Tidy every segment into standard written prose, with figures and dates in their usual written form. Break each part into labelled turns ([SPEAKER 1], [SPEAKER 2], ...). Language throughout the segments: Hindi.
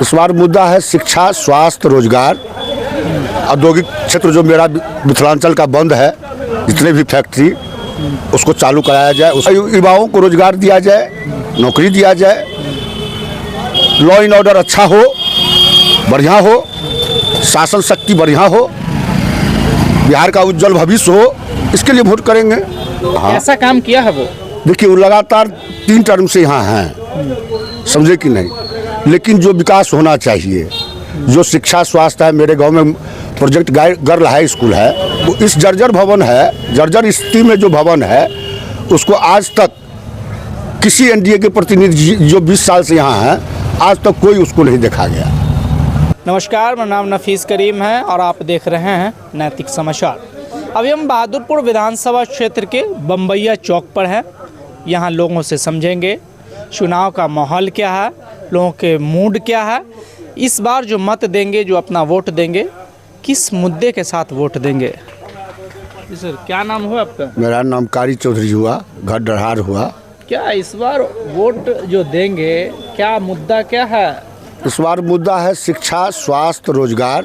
[SPEAKER 1] इस बार मुद्दा है शिक्षा, स्वास्थ्य, रोजगार, औद्योगिक क्षेत्र जो मेरा मिथिलांचल का बंद है, जितने भी फैक्ट्री उसको चालू कराया जाए, उस युवाओं को रोजगार दिया जाए, नौकरी दिया जाए, लॉ एंड ऑर्डर अच्छा हो, बढ़िया हो, शासन शक्ति बढ़िया हो, बिहार का उज्जवल भविष्य हो, इसके लिए वोट करेंगे। हाँ।
[SPEAKER 2] ऐसा काम किया है वो?
[SPEAKER 1] देखिए, वो लगातार 3 टर्म से यहाँ हैं, समझे कि नहीं, लेकिन जो विकास होना चाहिए, जो शिक्षा स्वास्थ्य है, मेरे गांव में प्रोजेक्ट गर्ल हाई स्कूल है, वो इस जर्जर भवन है, जर्जर स्थिति में जो भवन है, उसको आज तक किसी एनडीए के प्रतिनिधि जो 20 साल से यहाँ हैं, आज तक कोई उसको नहीं देखा गया।
[SPEAKER 2] नमस्कार, मेरा नाम नफीस करीम है और आप देख रहे हैं नैतिक समाचार। अभी हम बहादुरपुर विधानसभा क्षेत्र के बम्बैया चौक पर हैं। यहाँ लोगों से समझेंगे चुनाव का माहौल क्या है, लोगों के मूड क्या है, इस बार जो मत देंगे, जो अपना वोट देंगे, किस मुद्दे के साथ वोट देंगे। जी सर, क्या नाम हुआ आपका?
[SPEAKER 1] मेरा नाम कारी चौधरी हुआ, घर डरहार हुआ।
[SPEAKER 2] क्या इस बार वोट जो देंगे, क्या मुद्दा क्या है?
[SPEAKER 1] इस बार मुद्दा है शिक्षा, स्वास्थ्य, रोजगार,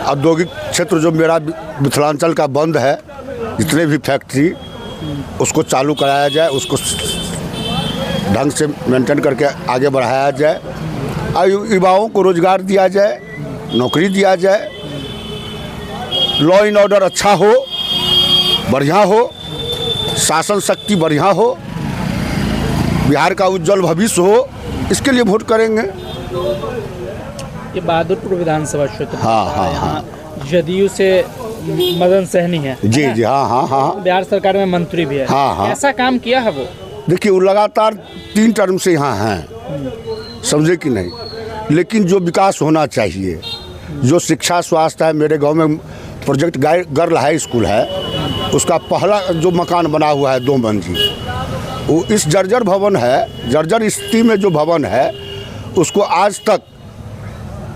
[SPEAKER 1] औद्योगिक क्षेत्र जो मेरा मिथिलांचल का बंद है, जितने भी फैक्ट्री उसको चालू कराया जाए, उसको ढंग से मेंटेन करके आगे बढ़ाया जाए, और युवाओं को रोजगार दिया जाए, नौकरी दिया जाए, लॉ एंड ऑर्डर अच्छा हो, बढ़िया हो, शासन शक्ति बढ़िया हो, बिहार का उज्जवल भविष्य हो, इसके लिए वोट करेंगे।
[SPEAKER 2] ये बहादुरपुर विधानसभा क्षेत्र।
[SPEAKER 1] हाँ।
[SPEAKER 2] जदयू से मदन सहनी है।
[SPEAKER 1] जी जी, हाँ।
[SPEAKER 2] बिहार सरकार में मंत्री भी है।
[SPEAKER 1] हाँ।
[SPEAKER 2] ऐसा काम किया है वो? देखिए,
[SPEAKER 1] वो लगातार 3 टर्म से यहाँ हैं, समझे कि नहीं, लेकिन जो विकास होना चाहिए, जो शिक्षा स्वास्थ्य है, मेरे गांव में प्रोजेक्ट गर्ल हाई स्कूल है, उसका पहला जो मकान बना हुआ है 2 मंजिल, वो इस जर्जर भवन है, जर्जर स्थिति में जो भवन है, उसको आज तक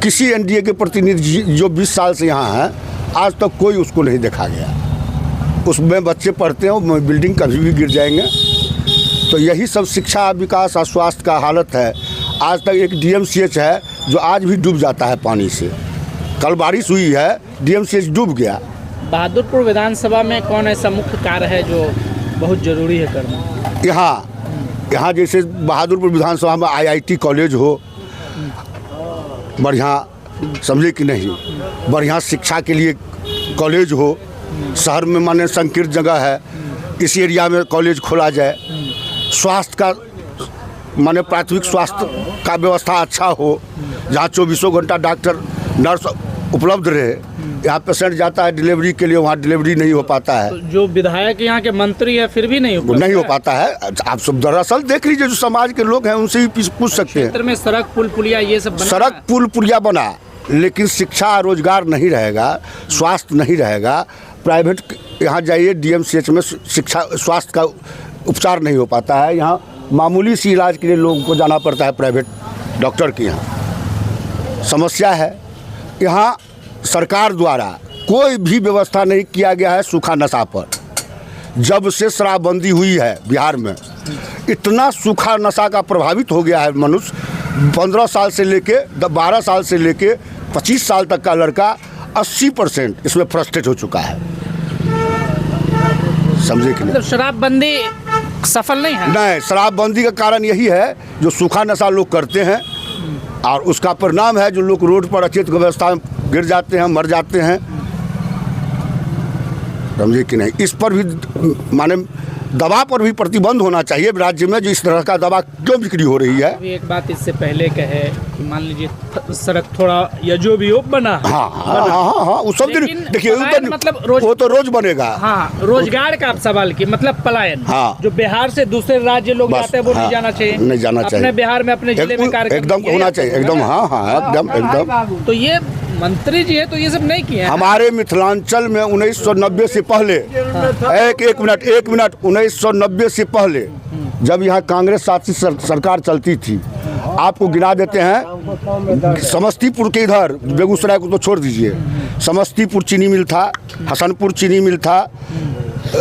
[SPEAKER 1] किसी एनडीए के प्रतिनिधि जो 20 साल से यहाँ हैं, आज तक कोई उसको नहीं देखा गया। उसमें बच्चे पढ़ते हैं, वो बिल्डिंग कभी भी गिर जाएंगे। तो यही सब शिक्षा, विकास और स्वास्थ्य का हालत है। आज तक एक डीएमसीएच है जो आज भी डूब जाता है पानी से। कल बारिश हुई है, डीएमसीएच डूब गया।
[SPEAKER 2] बहादुरपुर विधानसभा में कौन ऐसा मुख्य कार्य है जो बहुत ज़रूरी है करना?
[SPEAKER 1] यहाँ जैसे बहादुरपुर विधानसभा में आईआईटी कॉलेज हो, बढ़िया, समझे कि नहीं, बढ़िया शिक्षा के लिए कॉलेज हो, शहर में माने संकीर्ण जगह है, इस एरिया में कॉलेज खोला जाए, स्वास्थ्य का माने प्राथमिक स्वास्थ्य का व्यवस्था अच्छा हो, जहाँ 24 घंटा डॉक्टर नर्स उपलब्ध रहे। यहाँ पेशेंट जाता है डिलीवरी के लिए, वहाँ डिलीवरी नहीं हो पाता है।
[SPEAKER 2] तो जो विधायक यहाँ के मंत्री है फिर भी नहीं
[SPEAKER 1] हो पाता है। आप सब दरअसल देख लीजिए, जो समाज के लोग हैं उनसे ही पूछ सकते हैं।
[SPEAKER 2] क्षेत्र में सड़क पुल पुलिया ये सब बना,
[SPEAKER 1] सड़क पुल पुलिया बना, लेकिन शिक्षा रोजगार नहीं रहेगा, स्वास्थ्य नहीं रहेगा। प्राइवेट यहाँ जाइए, डीएमसीएच में शिक्षा स्वास्थ्य का उपचार नहीं हो पाता है। यहाँ मामूली सी इलाज के लिए लोगों को जाना पड़ता है प्राइवेट डॉक्टर के यहाँ। समस्या है यहाँ सरकार द्वारा कोई भी व्यवस्था नहीं किया गया है सूखा नशा पर। जब से शराबबंदी हुई है बिहार में, इतना सूखा नशा का प्रभावित हो गया है मनुष्य। 15 साल से लेके 12 साल से लेके 25 साल तक का लड़का 80% इसमें फ्रस्ट्रेट हो चुका है, समझे कि नहीं?
[SPEAKER 2] मतलब शराबबंदी सफल नहीं है।
[SPEAKER 1] नहीं, शराबबंदी का कारण यही है जो सूखा नशा लोग करते हैं, और उसका परिणाम है जो लोग रोड पर अचेत व्यवस्था में गिर जाते हैं, मर जाते हैं, समझे कि नहीं? इस पर भी माने दवा पर भी प्रतिबंध होना चाहिए राज्य में। जो इस तरह का दवा क्यों बिक्री हो रही है?
[SPEAKER 2] एक बात इससे पहले कहे कि मान लीजिए सड़क थोड़ा या जो भी हो बना।
[SPEAKER 1] हाँ, उस सब दिन देखिए,
[SPEAKER 2] मतलब
[SPEAKER 1] वो तो रोज बनेगा।
[SPEAKER 2] हाँ, रोजगार का आप सवाल की मतलब पलायन।
[SPEAKER 1] हाँ,
[SPEAKER 2] जो बिहार से दूसरे राज्य लोग जाते हैं वो नहीं जाना चाहिए,
[SPEAKER 1] नहीं जाना चाहिए।
[SPEAKER 2] अपने बिहार में अपने जिले में कार्य
[SPEAKER 1] एकदम होना चाहिए, एकदम। हाँ, एकदम।
[SPEAKER 2] तो ये मंत्री जी है तो ये सब नहीं किया।
[SPEAKER 1] हमारे मिथिलांचल में 1990 से पहले, एक मिनट 1990 से पहले जब यहाँ कांग्रेस शासित सरकार चलती थी, आपको गिना देते हैं। समस्तीपुर के इधर, बेगूसराय को तो छोड़ दीजिए, समस्तीपुर चीनी मिल था, हसनपुर चीनी मिल था,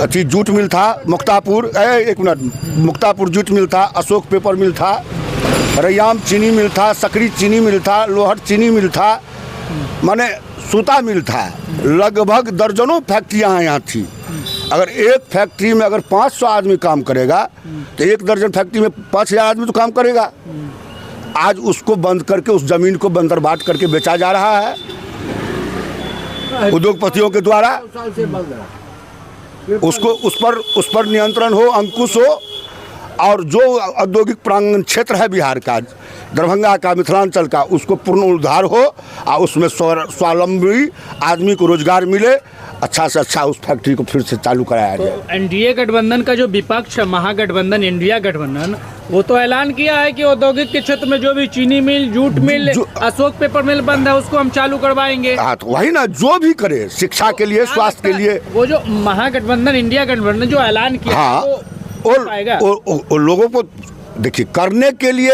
[SPEAKER 1] जूट मिल था, मुक्तापुर जूट मिल था, अशोक पेपर मिल था, रैयाम चीनी मिल था, सकरी चीनी मिल था, लोहट चीनी मिल था, माने सूता मिल था। लगभग दर्जनों फैक्ट्रियाँ यहाँ थी। अगर एक फैक्ट्री में अगर 500 आदमी काम करेगा तो एक दर्जन फैक्ट्री में 5000 आदमी तो काम करेगा। आज उसको बंद करके उस जमीन को बंदर बाट करके बेचा जा रहा है उद्योगपतियों के द्वारा। उसको उस पर नियंत्रण हो, अंकुश हो, और जो औद्योगिक प्रांगण क्षेत्र है बिहार का, दरभंगा का, मिथिलांचल का, उसको पूर्ण उद्धार हो और उसमें स्वावलंबी आदमी को रोजगार मिले, अच्छा से अच्छा उस फैक्ट्री को फिर से चालू कराया जाए।
[SPEAKER 2] तो एनडीए गठबंधन का जो विपक्ष है, महागठबंधन, इंडिया गठबंधन, वो तो ऐलान किया है कि औद्योगिक के क्षेत्र में जो भी चीनी मिल, जूट मिल, अशोक पेपर मिल बंद है उसको हम चालू करवाएंगे।
[SPEAKER 1] हाँ, तो वही ना, जो भी करे शिक्षा के लिए, स्वास्थ्य के लिए।
[SPEAKER 2] वो जो महागठबंधन, इंडिया गठबंधन जो ऐलान किया,
[SPEAKER 1] हाँ, और लोगों को देखिए, करने के लिए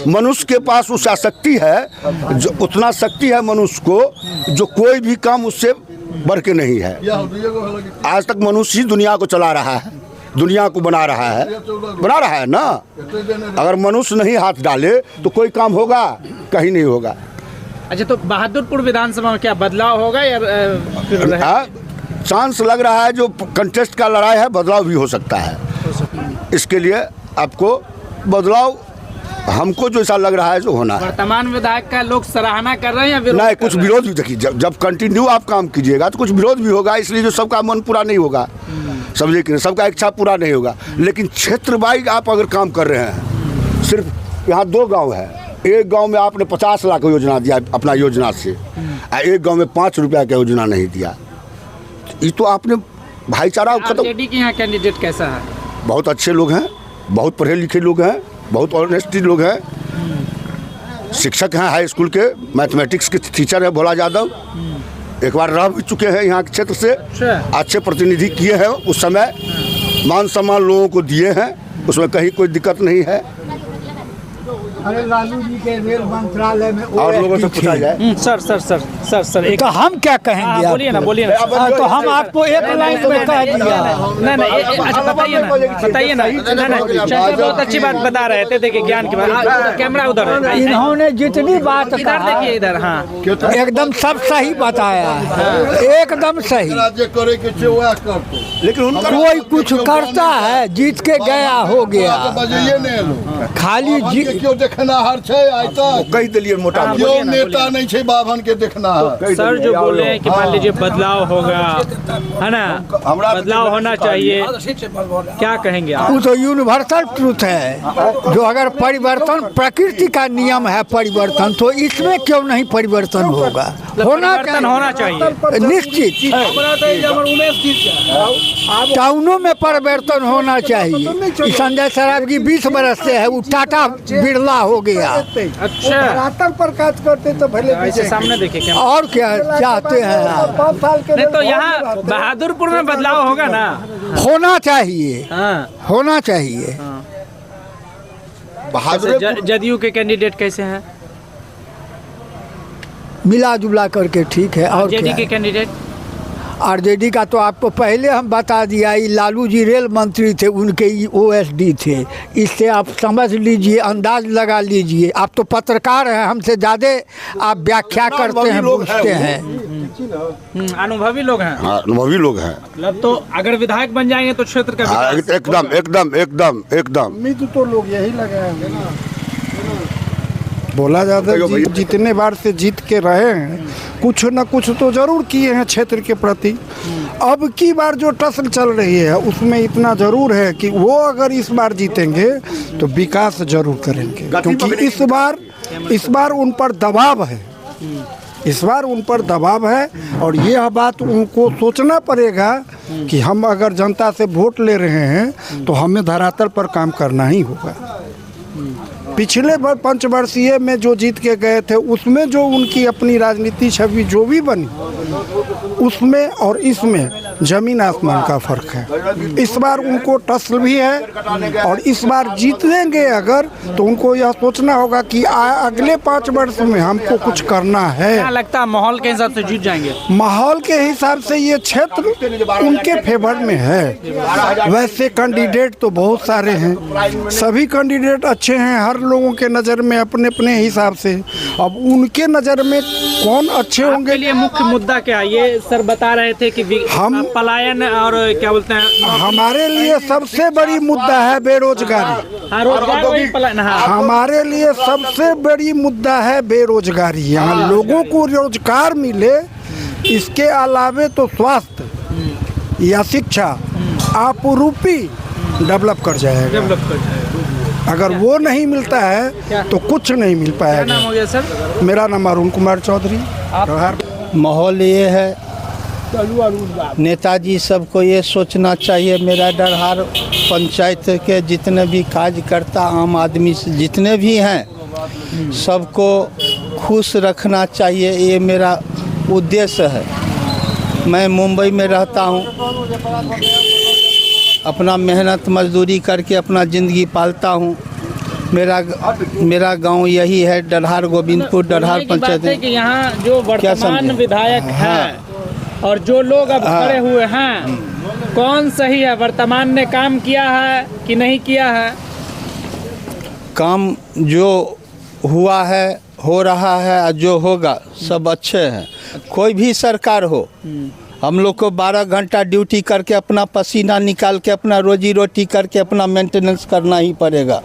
[SPEAKER 1] मनुष्य के पास उस शक्ति है, जो उतना शक्ति है मनुष्य को, जो कोई भी काम उससे बढ़ के नहीं है। आज तक मनुष्य ही दुनिया को चला रहा है, दुनिया को बना रहा है ना। अगर मनुष्य नहीं हाथ डाले तो कोई काम होगा? कहीं नहीं होगा।
[SPEAKER 2] अच्छा, तो बहादुरपुर विधानसभा में क्या बदलाव होगा या फिर
[SPEAKER 1] चांस लग रहा है, जो कंटेस्ट का लड़ाई है, बदलाव भी हो सकता है। इसके लिए आपको बदलाव, हमको जो ऐसा लग रहा है जो होना है।
[SPEAKER 2] वर्तमान विधायक का लोग सराहना कर रहे हैं या
[SPEAKER 1] नहीं, कुछ विरोध भी। देखिए, जब कंटिन्यू आप काम कीजिएगा तो कुछ विरोध भी होगा, इसलिए जो सबका मन पूरा नहीं होगा, समझे कि नहीं, सबका इच्छा पूरा नहीं होगा। लेकिन क्षेत्र वाइज आप अगर काम कर रहे हैं, सिर्फ यहाँ 2 गांव है, एक गांव में आपने 50 लाख योजना दिया अपना योजना से, एक गांव में 5 रुपया का योजना नहीं दिया, ये तो आपने भाईचारा खत्म।
[SPEAKER 2] आरजेडी के यहाँ कैंडिडेट कैसा है?
[SPEAKER 1] बहुत अच्छे लोग हैं, बहुत पढ़े लिखे लोग हैं, बहुत ऑनेस्टी लोग हैं, शिक्षक हैं, हाई स्कूल के मैथमेटिक्स के टीचर हैं भोला यादव, एक बार रह भी चुके हैं यहाँ के क्षेत्र से, अच्छे प्रतिनिधि किए हैं, उस समय मान सम्मान लोगों को दिए हैं, उसमें कहीं कोई दिक्कत नहीं है।
[SPEAKER 3] अरे लालू जी के रेल मंत्रालय में
[SPEAKER 1] और लोगों से पूछा जाए।
[SPEAKER 2] सर एक
[SPEAKER 3] तो हम क्या कहेंगे?
[SPEAKER 2] बोलिए ना।
[SPEAKER 3] तो हम आपको एक लाइन में कह दिया।
[SPEAKER 2] नहीं, अच्छा बताइए ना। नहीं, बहुत अच्छी बात बता रहे थे। देखिए, ज्ञान की बात, कैमरा उधर है।
[SPEAKER 3] इन्होंने जितनी बात
[SPEAKER 2] इधर देखिए, इधर। हाँ,
[SPEAKER 3] एकदम सब सही बताया है, एकदम सही।
[SPEAKER 1] लेकिन उनका
[SPEAKER 3] कोई कुछ करता है, जीत के गया हो गया, खाली
[SPEAKER 4] देखना हर छे आज तक
[SPEAKER 1] कही दिलिए मोटा
[SPEAKER 4] यो नेता नहीं छे बाभन के देखना है।
[SPEAKER 2] सर जो बोले हैं कि मान लीजिए बदलाव होगा, है ना, बदलाव होना चाहिए, क्या कहेंगे आप?
[SPEAKER 3] वो तो यूनिवर्सल ट्रूथ है, जो अगर परिवर्तन प्रकृति का नियम है परिवर्तन, तो इसमें क्यों नहीं परिवर्तन होगा?
[SPEAKER 2] होना चाहिए
[SPEAKER 3] निश्चित। टाउनों में परिवर्तन होना चाहिए। संजय सराफ जी 20 बरस से है, वो टाटा बिरला हो गया।
[SPEAKER 2] अच्छा,
[SPEAKER 3] धरातल पर काज करते तो भले
[SPEAKER 2] ऐसे सामने देखिए।
[SPEAKER 3] और क्या चाहते हैं आप?
[SPEAKER 4] 5 साल के
[SPEAKER 2] नहीं तो यहाँ बहादुरपुर में बदलाव होगा ना?
[SPEAKER 3] होना चाहिए,
[SPEAKER 2] हाँ,
[SPEAKER 3] होना चाहिए।
[SPEAKER 1] बहादुर
[SPEAKER 2] जदयू के कैंडिडेट कैसे हैं?
[SPEAKER 3] मिला जुला करके ठीक है। और
[SPEAKER 2] जेडी
[SPEAKER 3] क्या
[SPEAKER 2] के
[SPEAKER 3] है?
[SPEAKER 2] कैंडिडेट
[SPEAKER 3] आरजेडी का तो आपको पहले हम बता दिया, ये लालू जी रेल मंत्री थे, उनके ओएसडी थे। इससे आप समझ लीजिए, अंदाज लगा लीजिए। आप तो पत्रकार हैं, हमसे ज़्यादा आप व्याख्या करते हैं, पूछते हैं।
[SPEAKER 2] अनुभवी लोग हैं।
[SPEAKER 1] हाँ, अनुभवी लोग हैं।
[SPEAKER 2] मतलब तो अगर विधायक बन जाएंगे तो क्षेत्र का
[SPEAKER 1] हाँ,
[SPEAKER 2] विकास।
[SPEAKER 1] एकदम
[SPEAKER 4] उम्मीद तो लोग यही लगाए हैं। बोला जाता है जितने बार से जीत के रहे हैं, कुछ न कुछ तो जरूर किए हैं क्षेत्र के प्रति। अब की बार जो टसल चल रही है उसमें इतना जरूर है कि वो अगर इस बार जीतेंगे तो विकास जरूर करेंगे, क्योंकि इस बार उन पर दबाव है। इस बार उन पर दबाव है और यह बात उनको सोचना पड़ेगा कि हम अगर जनता से वोट ले रहे हैं तो हमें धरातल पर काम करना ही होगा। पिछले 5 वर्षीय में जो जीत के गए थे, उसमें जो उनकी अपनी राजनीति छवि जो भी बनी, उसमें और इसमें जमीन आसमान का फर्क है। इस बार उनको टसल भी है और इस बार जीत देंगे अगर, तो उनको यह सोचना होगा कि अगले 5 वर्ष में हमको कुछ करना है।
[SPEAKER 2] क्या लगता है माहौल के हिसाब से जीत जाएंगे?
[SPEAKER 4] माहौल के हिसाब से ये क्षेत्र उनके फेवर में है। वैसे कैंडिडेट तो बहुत सारे हैं, सभी कैंडिडेट अच्छे हैं हर लोगों के नज़र में अपने अपने हिसाब से। अब उनके नज़र में कौन अच्छे होंगे?
[SPEAKER 2] लिए मुख्य मुद्दा क्या? ये सर बता रहे थे कि हम पलायन और क्या बोलते हैं,
[SPEAKER 4] हमारे लिए सबसे बड़ी मुद्दा है बेरोजगारी। हमारे लिए सबसे बड़ी मुद्दा है बेरोजगारी। यहाँ लोगों को रोजगार मिले, इसके अलावे तो स्वास्थ्य या शिक्षा आपरूपी डेवलप कर जाएगा। अगर वो नहीं मिलता है तो कुछ नहीं मिल पाएगा।
[SPEAKER 2] क्या नाम हो गया सर?
[SPEAKER 4] मेरा नाम अरुण कुमार चौधरी।
[SPEAKER 5] माहौल ये है, नेताजी सबको ये सोचना चाहिए, मेरा डरहार पंचायत के जितने भी कार्यकर्ता आम आदमी से जितने भी हैं सबको खुश रखना चाहिए, ये मेरा उद्देश्य है। मैं मुंबई में रहता हूँ, अपना मेहनत मजदूरी करके अपना ज़िंदगी पालता हूँ। मेरा गांव यही है, डरहार गोविंदपुर, डरहार पंचायत
[SPEAKER 2] है कि यहाँ जो वर्तमान विधायक हैं और जो लोग अब खड़े हुए हैं, कौन सही है? वर्तमान ने काम किया है कि नहीं किया है?
[SPEAKER 5] काम जो हुआ है, हो रहा है और जो होगा सब अच्छे हैं। कोई भी सरकार हो, हम लोग को 12 घंटा ड्यूटी करके अपना पसीना निकाल के अपना रोजी रोटी करके अपना मेंटेनेंस करना ही पड़ेगा।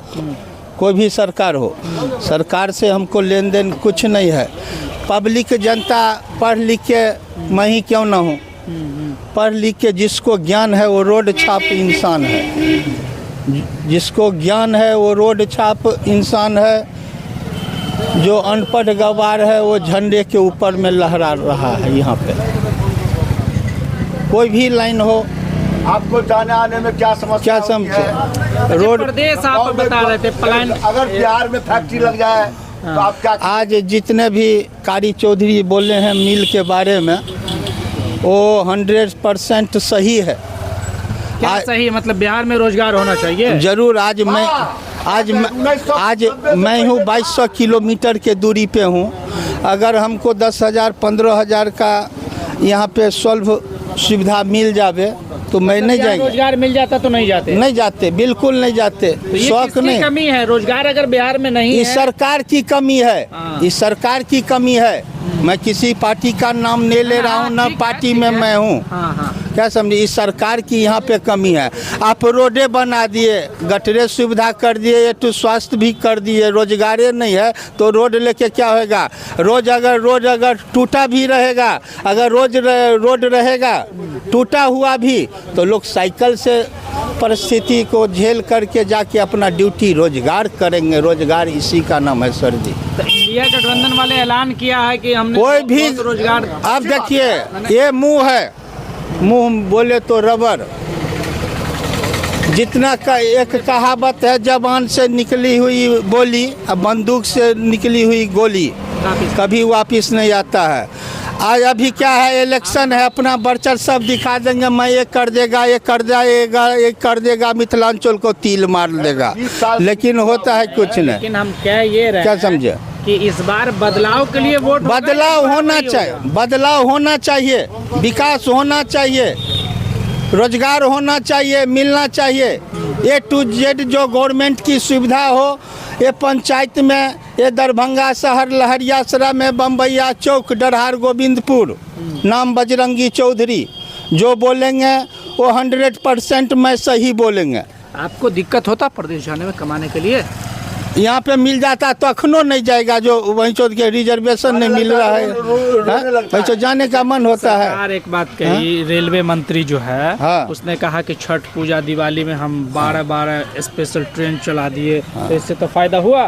[SPEAKER 5] कोई भी सरकार हो, सरकार से हमको लेन देन कुछ नहीं है। पब्लिक जनता पढ़ लिख के, मैं ही क्यों ना हूँ, पढ़ लिख के जिसको ज्ञान है वो रोड छाप इंसान है। जिसको ज्ञान है वो रोड छाप इंसान है। जो अनपढ़ गवार है वो झंडे के ऊपर में लहरा रहा है। यहाँ पे कोई भी लाइन हो,
[SPEAKER 1] आपको जाने आने में क्या समस्या
[SPEAKER 5] समझे? रोड
[SPEAKER 2] प्रदेश आप बता रहे थे पलायन,
[SPEAKER 1] अगर बिहार में फैक्ट्री लग जाए तो आप क्या?
[SPEAKER 5] आज जितने भी कारी चौधरी बोले हैं मिल के बारे में, वो 100% सही है।
[SPEAKER 2] क्या सही है? मतलब बिहार में रोजगार होना चाहिए
[SPEAKER 5] जरूर। आज मैं हूँ 2200 किलोमीटर के दूरी पे हूँ। अगर हमको 10,000 15,000 का यहाँ पे सुलभ सुविधा मिल जावे तो मैं नहीं जाएंगे।
[SPEAKER 2] रोजगार मिल जाता तो नहीं जाते?
[SPEAKER 5] नहीं जाते, बिल्कुल नहीं जाते।
[SPEAKER 2] तो
[SPEAKER 5] शौक नहीं,
[SPEAKER 2] कमी है रोजगार अगर बिहार में नहीं
[SPEAKER 5] इस
[SPEAKER 2] है।
[SPEAKER 5] सरकार की कमी है, इस सरकार की कमी है। मैं किसी पार्टी का नाम नहीं ले रहा हूँ, ना पार्टी में मैं हूँ। क्या समझे? इस सरकार की यहाँ पे कमी है। आप रोडे बना दिए, गटरे सुविधा कर दिए, ये तो स्वास्थ्य भी कर दिए, रोजगारे नहीं है तो रोड लेके क्या होगा? रोड अगर टूटा भी रहेगा, अगर रोड रहेगा टूटा हुआ भी, तो लोग साइकिल से परिस्थिति को झेल करके जाके अपना ड्यूटी रोजगार करेंगे। रोजगार इसी का नाम है सर जी।
[SPEAKER 2] तो इंडिया गठबंधन वाले ऐलान किया है कि हमने
[SPEAKER 5] कोई भी
[SPEAKER 2] रोजगार।
[SPEAKER 5] अब देखिए, ये मुंह है, मुंह बोले तो रबर। जितना का एक कहावत है, जबान से निकली हुई बोली और बंदूक से निकली हुई गोली कभी वापस नहीं आता है। आज अभी क्या है, इलेक्शन है, अपना वर्चस्व सब दिखा देंगे। मैं ये कर देगा, ये कर जाएगा, ये कर देगा, मिथिलांचल को तील मार देगा, लेकिन होता है कुछ नहीं।
[SPEAKER 2] लेकिन हम कह ये रहे
[SPEAKER 5] क्या समझे
[SPEAKER 2] कि इस बार बदलाव के लिए वोट
[SPEAKER 5] बदलाव होना चाहिए, बदलाव होना चाहिए, विकास होना चाहिए, रोजगार होना चाहिए, मिलना चाहिए। A to Z जो गवर्नमेंट की सुविधा हो, ये पंचायत में, ये दरभंगा शहर, लहरियासराय में, बम्बैया चौक, डरहार गोविंदपुर, नाम बजरंगी चौधरी, जो बोलेंगे वो 100% में सही बोलेंगे।
[SPEAKER 2] आपको दिक्कत होता प्रदेश जाने में कमाने के लिए?
[SPEAKER 5] यहाँ पे मिल जाता तो अखनों नहीं जाएगा, जो वहीं चौथ के रिजर्वेशन नहीं मिल रहा है, वहीं तो जाने का मन होता है।
[SPEAKER 2] सरकार एक बात कही, रेलवे मंत्री जो है
[SPEAKER 5] हाँ।
[SPEAKER 2] उसने कहा कि छठ पूजा दिवाली में हम 12 स्पेशल ट्रेन चला दिए, तो इससे तो फायदा हुआ।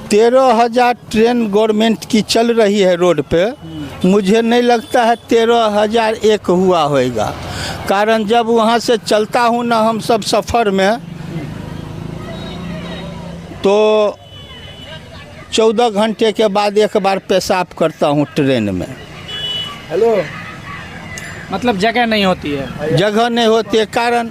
[SPEAKER 5] 13,000 ट्रेन गवर्नमेंट की चल रही है रोड पे। मुझे नहीं लगता है 13,001 हुआ होगा, कारण जब वहाँ से चलता हूँ ना हम सब सफ़र में, तो 14 घंटे के बाद एक बार पेशाब करता हूँ ट्रेन में।
[SPEAKER 2] हेलो, मतलब जगह नहीं होती है।
[SPEAKER 5] जगह नहीं होती है, कारण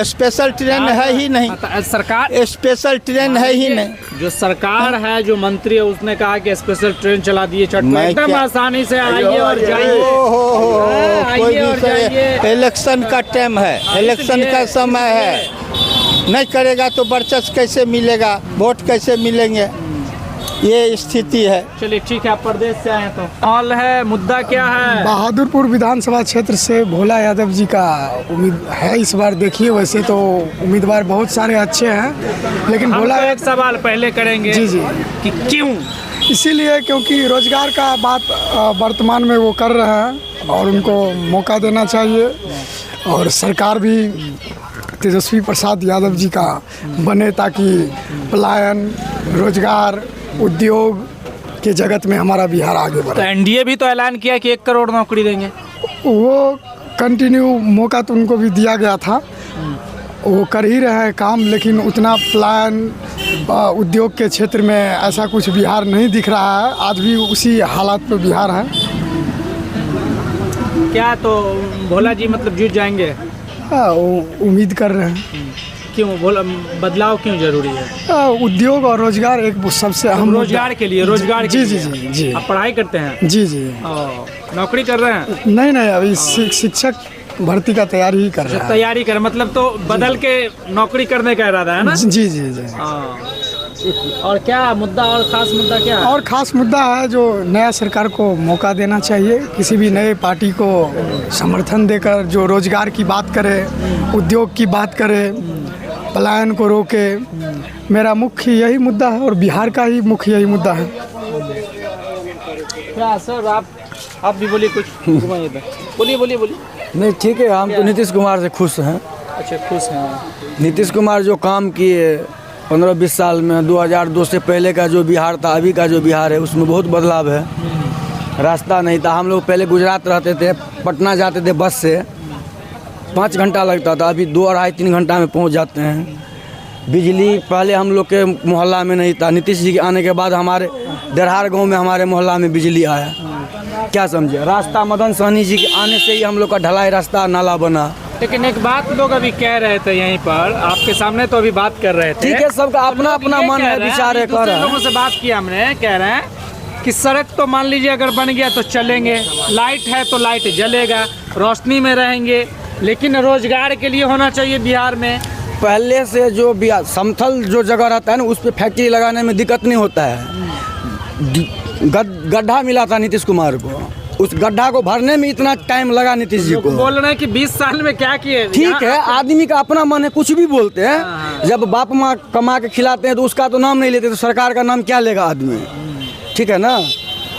[SPEAKER 5] स्पेशल ट्रेन है ही नहीं।
[SPEAKER 2] सरकार
[SPEAKER 5] स्पेशल ट्रेन है ही नहीं।
[SPEAKER 2] जो सरकार है, जो मंत्री है, उसने कहा कि स्पेशल ट्रेन चला दिए चट
[SPEAKER 5] मैं
[SPEAKER 2] एकदम
[SPEAKER 5] क्या-
[SPEAKER 2] आसानी से आइए और जाइए।
[SPEAKER 5] कोई
[SPEAKER 2] आइए और
[SPEAKER 5] भी
[SPEAKER 2] जाइए।
[SPEAKER 5] इलेक्शन का टाइम है, इलेक्शन का समय है, नहीं करेगा तो वर्चस्व कैसे मिलेगा, वोट कैसे मिलेंगे, ये स्थिति है।
[SPEAKER 2] चलिए ठीक है, आप प्रदेश से आए हैं तो माहौल है, मुद्दा क्या है?
[SPEAKER 6] बहादुरपुर विधानसभा क्षेत्र से भोला यादव जी का उम्मीद है इस बार। देखिए वैसे तो उम्मीदवार बहुत सारे अच्छे हैं, लेकिन
[SPEAKER 2] हम
[SPEAKER 6] भोला
[SPEAKER 2] तो एक सवाल पहले करेंगे
[SPEAKER 6] जी जी
[SPEAKER 2] कि क्यों?
[SPEAKER 6] इसीलिए क्योंकि रोजगार का बात वर्तमान में वो कर रहे हैं और उनको मौका देना चाहिए। और सरकार भी तेजस्वी प्रसाद यादव जी का बने ताकि पलायन, रोजगार, उद्योग के जगत में हमारा बिहार आगे
[SPEAKER 2] तो
[SPEAKER 6] बढ़े।
[SPEAKER 2] एनडीए भी तो ऐलान किया कि 1 करोड़ नौकरी देंगे।
[SPEAKER 6] वो कंटिन्यू मौका तो उनको भी दिया गया था, वो कर ही रहे हैं काम, लेकिन उतना प्लान उद्योग के क्षेत्र में ऐसा कुछ बिहार नहीं दिख रहा है। आज भी उसी हालात पे बिहार है।
[SPEAKER 2] क्या तो भोला जी मतलब जीत जाएंगे?
[SPEAKER 6] उम्मीद कर रहे हैं।
[SPEAKER 2] क्यों भोला, बदलाव क्यों जरूरी है?
[SPEAKER 6] उद्योग और रोजगार एक सबसे अहम
[SPEAKER 2] रोजगार के लिए, रोजगार के
[SPEAKER 6] जी जी
[SPEAKER 2] लिए।
[SPEAKER 6] जी जी
[SPEAKER 2] आप पढ़ाई करते हैं?
[SPEAKER 6] जी जी
[SPEAKER 2] नौकरी कर रहे हैं?
[SPEAKER 6] नहीं अभी शिक्षक भर्ती का तैयारी ही कर रहे हैं।
[SPEAKER 2] तैयारी कर, मतलब तो बदल के नौकरी करने का इरादा है ना?
[SPEAKER 6] जी जी जी।
[SPEAKER 2] और क्या मुद्दा, और खास मुद्दा क्या है?
[SPEAKER 6] और खास मुद्दा है जो नया सरकार को मौका देना चाहिए, किसी भी नए पार्टी को समर्थन देकर जो रोजगार की बात करे, उद्योग की बात करे, पलायन को रोके। मेरा मुख्य यही मुद्दा है और बिहार का ही मुख्य यही मुद्दा है।
[SPEAKER 2] क्या सर, आप भी बोलिए कुछ। घुमाइए इधर। बोलिए।
[SPEAKER 7] नहीं ठीक है, हम तो नीतीश कुमार से खुश हैं।
[SPEAKER 2] अच्छा, खुश हैं।
[SPEAKER 7] नीतीश कुमार जो काम किए 15-20 साल में, 2002 से पहले का जो बिहार था, अभी का जो बिहार है, उसमें बहुत बदलाव है। रास्ता नहीं था, हम लोग पहले गुजरात रहते थे, पटना जाते थे बस से 5 घंटा लगता था, अभी 2 अढ़ाई 3 घंटा में पहुंच जाते हैं। बिजली पहले हम लोग के मोहल्ला में नहीं था, नीतीश जी के आने के बाद हमारे दरहार गांव में हमारे मोहल्ला में बिजली आया। क्या समझे, रास्ता मदन सहनी जी के आने से ही हम लोग का ढलाई रास्ता नाला बना।
[SPEAKER 2] लेकिन एक बात लोग अभी कह रहे थे यहीं पर, आपके सामने तो अभी बात कर रहे थे।
[SPEAKER 7] ठीक है, सबका अपना अपना मन है, विचार है, कर रहे हैं।
[SPEAKER 2] लोगों से बात किया हमने, कह रहे हैं कि सड़क तो मान लीजिए अगर बन गया तो चलेंगे, लाइट है तो लाइट जलेगा, रोशनी में रहेंगे, लेकिन रोजगार के लिए होना चाहिए बिहार में।
[SPEAKER 7] पहले से जो बिहार समतल जो जगह रहता है ना, उस पर फैक्ट्री लगाने में दिक्कत नहीं होता है। गड्ढा मिला था नीतीश कुमार को, उस गड्ढा को भरने में इतना टाइम लगा नीतीश जी को।
[SPEAKER 2] बोल रहे हैं कि 20 साल में क्या किए।
[SPEAKER 7] ठीक है, आदमी का अपना मन है, कुछ भी बोलते हैं। जब बाप माँ कमा के खिलाते हैं तो उसका तो नाम नहीं लेते, तो सरकार का नाम क्या लेगा आदमी? ठीक है ना।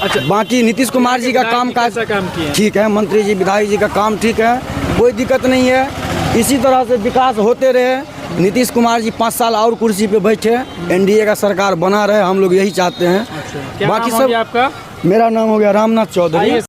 [SPEAKER 7] अच्छा, बाकी नीतीश कुमार जी का काम काज ठीक है, मंत्री जी विधायक जी का काम ठीक है, कोई दिक्कत नहीं है। इसी तरह से विकास होते रहे, नीतीश कुमार जी 5 साल और कुर्सी पे बैठे, एनडीए का सरकार बना रहे, हम लोग यही चाहते हैं।
[SPEAKER 2] क्या
[SPEAKER 7] बाकी
[SPEAKER 2] नाम हो
[SPEAKER 7] सब
[SPEAKER 2] गया आपका?
[SPEAKER 7] मेरा नाम हो गया रामनाथ चौधरी।